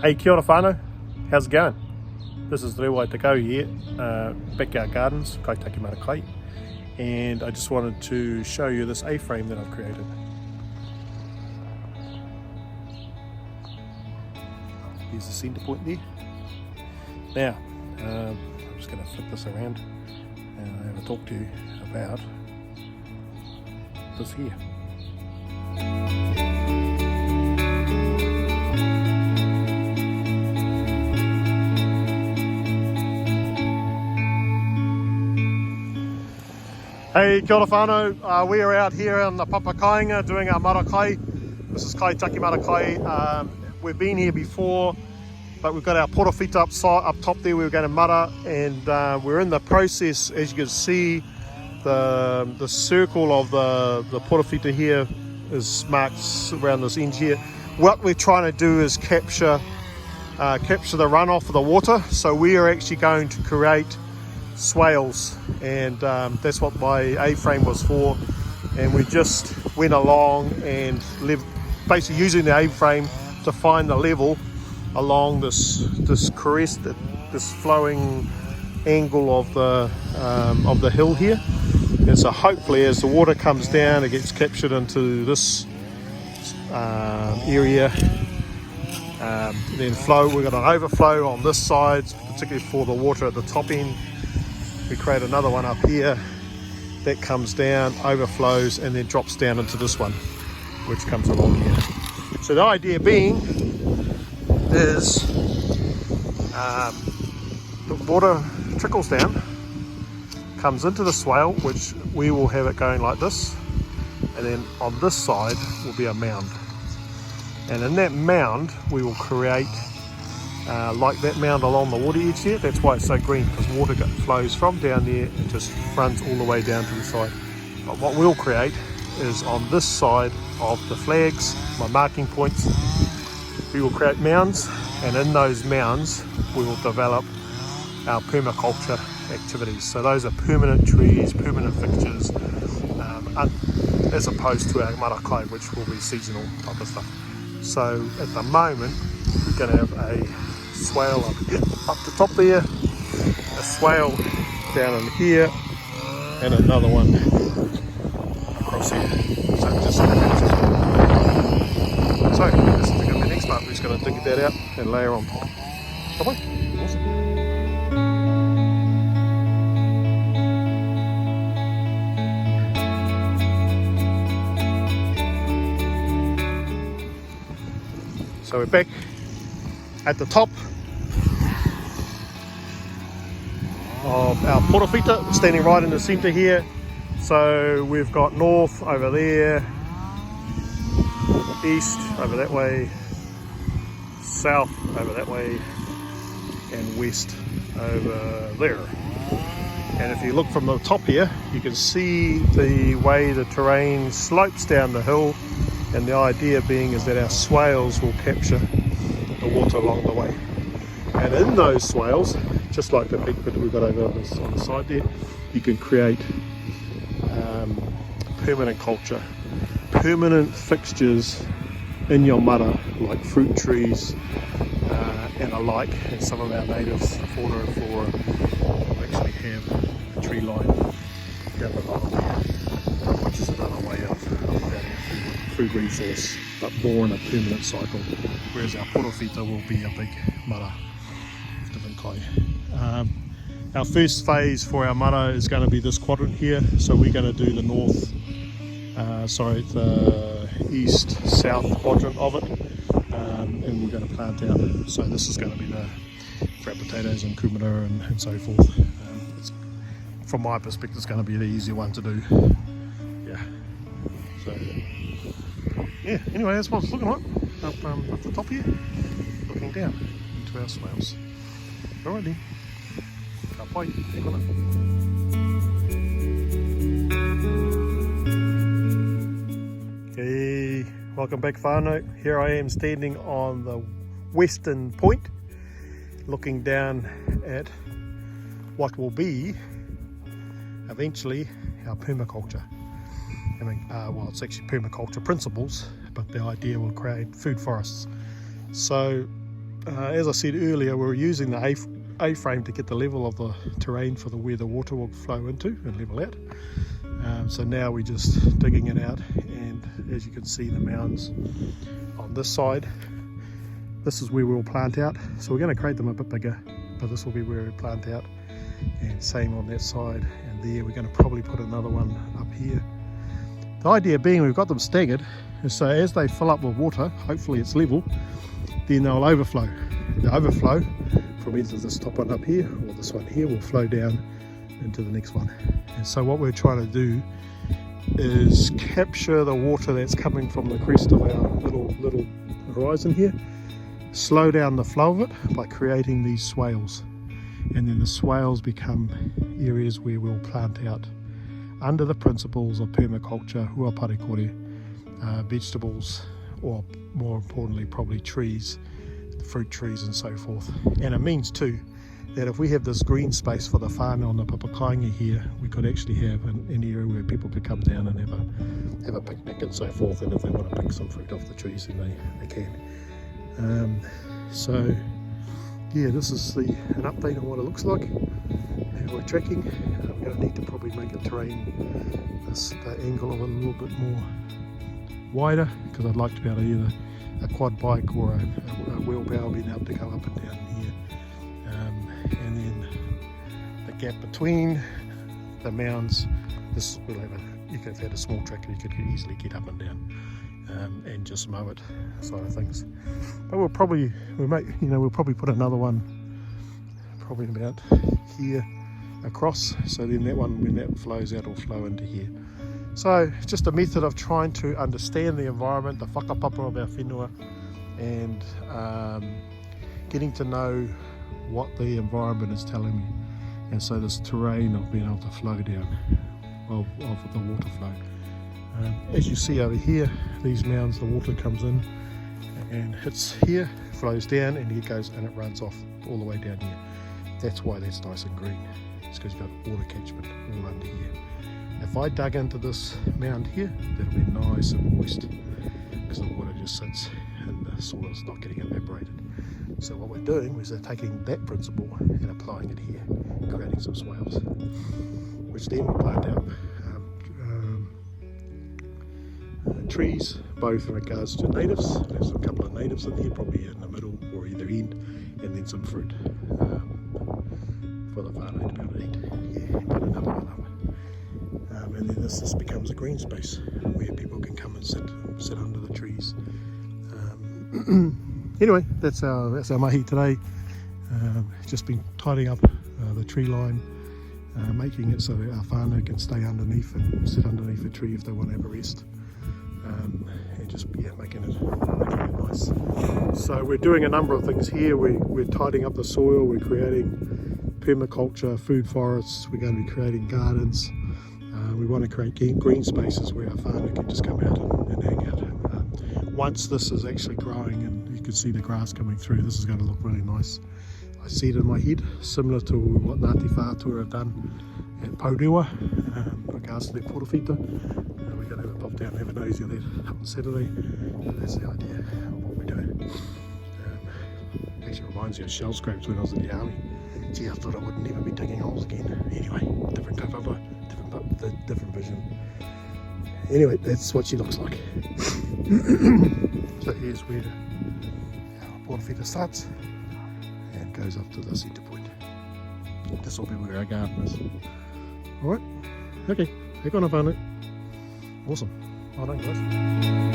Hey, kia ora whānau, how's it going? This is Rewa Te Kau here, Backyard Gardens, Kaitaki Marakai, and I just wanted to show you this A-frame that I've created. Here's the centre point there. Now, I'm just going to flip this around and I'm going to talk to you about this here. Hey, kia ora whānau. We are out here on the Papakainga doing our marakai. This is Kaitaki Marakai. We've been here before, but we've got our portofita up top there. We were going to mara, and we're in the process. As you can see, the circle of the portofita here is marked around this end here. What we're trying to do is capture the runoff of the water. So we are actually going to create swales, and that's what my A-frame was for. And we just went along and basically using the A-frame to find the level along this crest, this flowing angle of the hill here. And so hopefully as the water comes down, it gets captured into this area. Then we've got an overflow on this side, particularly for the water at the top end. We create another one up here that comes down, overflows, and then drops down into this one, which comes along here. So the idea being is the water trickles down, comes into the swale, which we will have it going like this, and then on this side will be a mound. And in that mound we will create like that mound along the water edge there. That's why it's so green, because water flows from down there and just runs all the way down to the side. But what we'll create is on this side of the flags, my marking points, we will create mounds, and in those mounds we will develop our permaculture activities. So those are permanent trees, permanent fixtures, as opposed to our marakai, which will be seasonal type of stuff. So at the moment we're going to have a swale up the top there, a swale down in here, and another one across here. So this is going to be the next part. We're just going to dig that out and layer on top. Bye-bye. Awesome. So we're back at the top of our portofita, standing right in the centre here. So we've got north over there, east over that way, south over that way, and west over there. And if you look from the top here, you can see the way the terrain slopes down the hill, and the idea being is that our swales will capture the water along the way. And in those swales, just like the big bit we've got over on the side there, you can create permanent culture, permanent fixtures in your mara, like fruit trees and alike. And some of our native fauna and flora will actually have a tree line down the bottom there, which is another way of creating a food resource, but more in a permanent cycle. Whereas our portofita will be a big mara of different kai. Our first phase for our mara is going to be this quadrant here. So we're going to do the the east-south quadrant of it, and we're going to plant out. So this is going to be the crab potatoes and kumara and so forth. From my perspective, it's going to be the easier one to do. Yeah. So yeah. Anyway, that's what it's looking like up the top here, looking down into our swales. Alrighty. Bye. Hey, welcome back whānau. Here I am standing on the western point, looking down at what will be eventually our permaculture. I mean, well, it's actually permaculture principles, but the idea will create food forests. So as I said earlier, we were using the A-frame to get the level of the terrain for where the water will flow into and level out. So now we're just digging it out, and as you can see, the mounds on this side, this is where we'll plant out. So we're going to create them a bit bigger, but this will be where we plant out, and same on that side and there. We're going to probably put another one up here. The idea being we've got them staggered, so as they fill up with water, hopefully it's level, then they'll overflow. The overflow from either this top one up here or this one here will flow down into the next one. And so what we're trying to do is capture the water that's coming from the crest of our little horizon here, slow down the flow of it by creating these swales, and then the swales become areas where we'll plant out under the principles of permaculture, huaparekore, vegetables, or more importantly probably trees, fruit trees and so forth. And it means too that if we have this green space for the whānau on the papakainga here, we could actually have an area where people could come down and have a picnic and so forth, and if they want to pick some fruit off the trees then they can. So yeah, this is an update on what it looks like, how we're tracking. I'm going to need to probably make the terrain, the angle of it a little bit more wider, because I'd like to be able to either a quad bike or a wheelbarrow being able to go up and down here. And then the gap between the mounds, this will have you could have had a small tractor, you could easily get up and down and just mow it, side of things. But we'll probably put another one probably about here across, so then that one, when that flows out, will flow into here. So just a method of trying to understand the environment, the whakapapa of our whenua, and getting to know what the environment is telling me. And so this terrain of being able to flow down of the water flow. As you see over here, these mounds, the water comes in and hits here, flows down, and it goes and it runs off all the way down here. That's why that's nice and green. It's because you've got water catchment all under here. If I dug into this mound here, that'll be nice and moist because the water just sits and the soil's not getting evaporated. So what we're doing is they're taking that principle and applying it here, creating some swales, which then will plant out trees, both in regards to natives. There's a couple of natives in here, probably in the middle or either end, and then some fruit for the whānau to be able to eat. Yeah, put another one up. And then this becomes a green space where people can come and sit under the trees. Anyway, that's our mahi today. Just been tidying up the tree line, making it so that our whānau can stay underneath and sit underneath a tree if they want to have a rest. And just making it nice. So we're doing a number of things here. We're tidying up the soil. We're creating permaculture, food forests. We're going to be creating gardens. We want to create green spaces where our whānau can just come out and hang out. Once this is actually growing and you can see the grass coming through, this is going to look really nice. I see it in my head, similar to what Ngāti Whātua have done at Paurewa in regards to their portofita. We're going to pop down and have a nosy of that on Saturday. That's the idea of what we're doing. Actually reminds me of shell scrapes when I was in the army. Gee, I thought I would never be digging holes again. Anyway, different kaupapa, different vision. Anyway, that's what she looks like. So here's where our portofita starts and goes up to the centre point. This will be where our garden is. Alright, okay, take on a whānau. Awesome. Well done, guys.